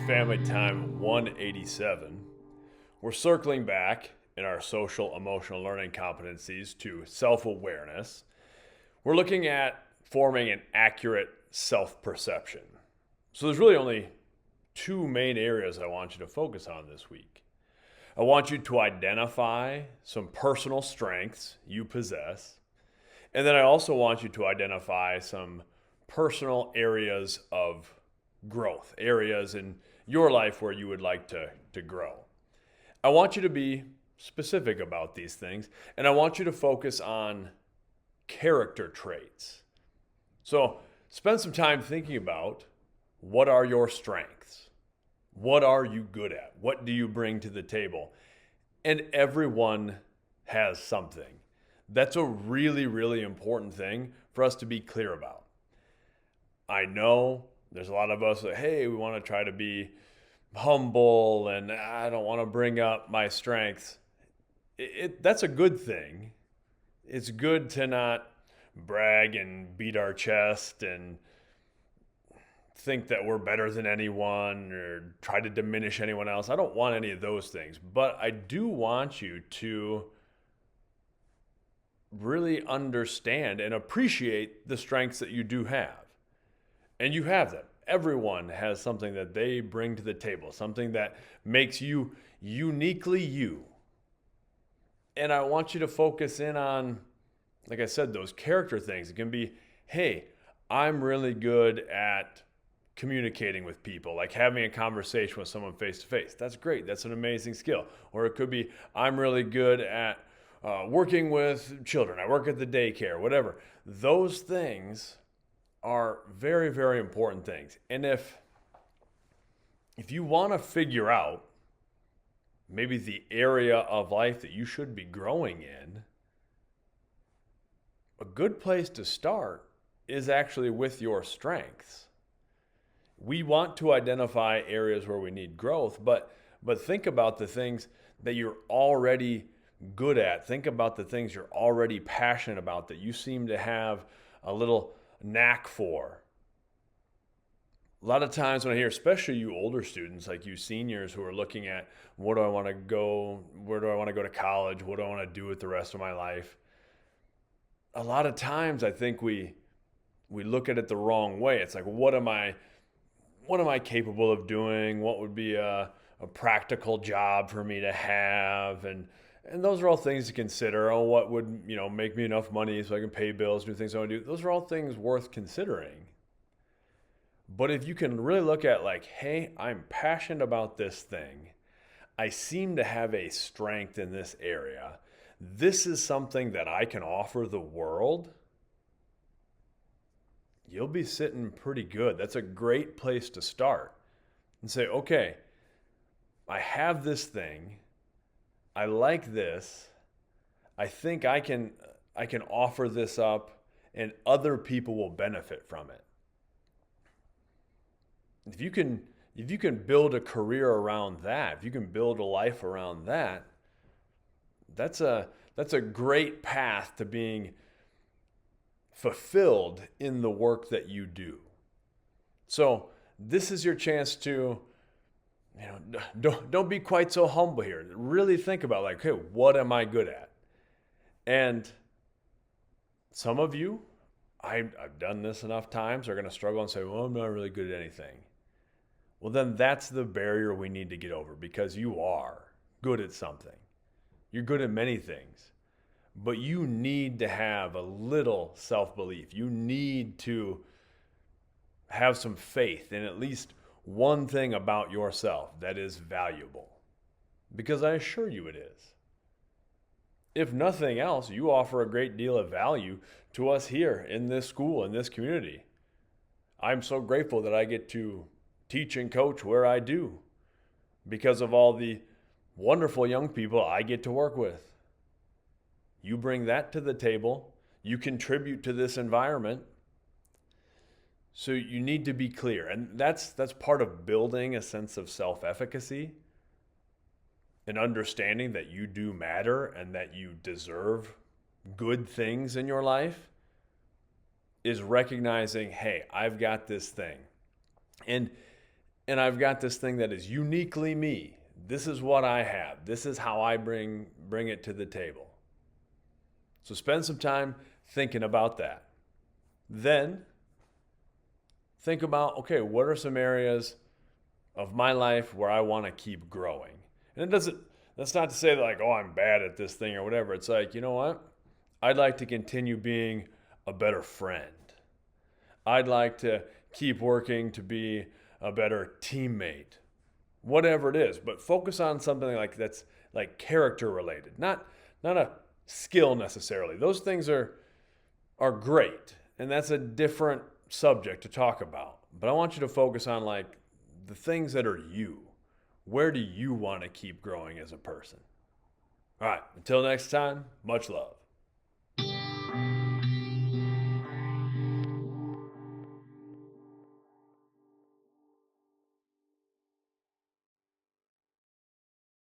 Family Time 187. We're circling back in our social emotional learning competencies to self-awareness. We're looking at forming an accurate self-perception. So there's really only two main areas I want you to focus on this week. I want you to identify some personal strengths you possess, and then I also want you to identify some personal areas of growth, areas in your life where you would like to grow. I want you to be specific about these things, and I want you to focus on character traits. So spend some time thinking about what are your strengths? What are you good at? What do you bring to the table? And everyone has something. That's a really, really important thing for us to be clear about. I know there's a lot of us that, hey, we want to try to be humble and I don't want to bring up my strengths. That's a good thing. It's good to not brag and beat our chest and think that we're better than anyone or try to diminish anyone else. I don't want any of those things, but I do want you to really understand and appreciate the strengths that you do have. And you have them. Everyone has something that they bring to the table, something that makes you uniquely you. And I want you to focus in on, like I said, those character things. It can be, hey, I'm really good at communicating with people, like having a conversation with someone face to face. That's great. That's an amazing skill. Or it could be, I'm really good at working with children. I work at the daycare, whatever. Those things are very, very important things. And if you want to figure out maybe the area of life that you should be growing in, a good place to start is actually with your strengths. We want to identify areas where we need growth, but think about the things that you're already good at. Think about the things you're already passionate about that you seem to have a little knack for. A lot of times when I hear, especially you older students, like you seniors who are looking at where do I want to go to college, what do I want to do with the rest of my life? A lot of times I think we look at it the wrong way. It's like, what am I capable of doing? What would be a practical job for me to have? And those are all things to consider. Oh, what would, make me enough money so I can pay bills, do things I want to do? Those are all things worth considering. But if you can really look at like, hey, I'm passionate about this thing. I seem to have a strength in this area. This is something that I can offer the world. You'll be sitting pretty good. That's a great place to start and say, okay, I have this thing. I like this. I think I can offer this up and other people will benefit from it. If you can build a career around that, if you can build a life around that, that's a great path to being fulfilled in the work that you do. So this is your chance to don't be quite so humble here. Really think about like, okay, what am I good at? And some of you, I've done this enough times, are going to struggle and say, well, I'm not really good at anything. Well, then that's the barrier we need to get over because you are good at something. You're good at many things, but you need to have a little self-belief. You need to have some faith in at least one thing about yourself that is valuable, because I assure you it is. If nothing else, you offer a great deal of value to us here in this school, in this community. I'm so grateful that I get to teach and coach where I do because of all the wonderful young people I get to work with. You bring that to the table. You contribute to this environment. So you need to be clear. And that's part of building a sense of self-efficacy and understanding that you do matter and that you deserve good things in your life is recognizing, hey, I've got this thing. And and I've got this thing that is uniquely me. This is what I have. This is how I bring it to the table. So spend some time thinking about that. Then think about, okay, what are some areas of my life where I want to keep growing? And that's not to say that like, oh, I'm bad at this thing or whatever. It's like, you know what? I'd like to continue being a better friend. I'd like to keep working to be a better teammate. Whatever it is, but focus on something like that's like character related, not a skill necessarily. Those things are great, and that's a different subject to talk about. But I want you to focus on like the things that are you. Where do you want to keep growing as a person? All right, until next time, much love.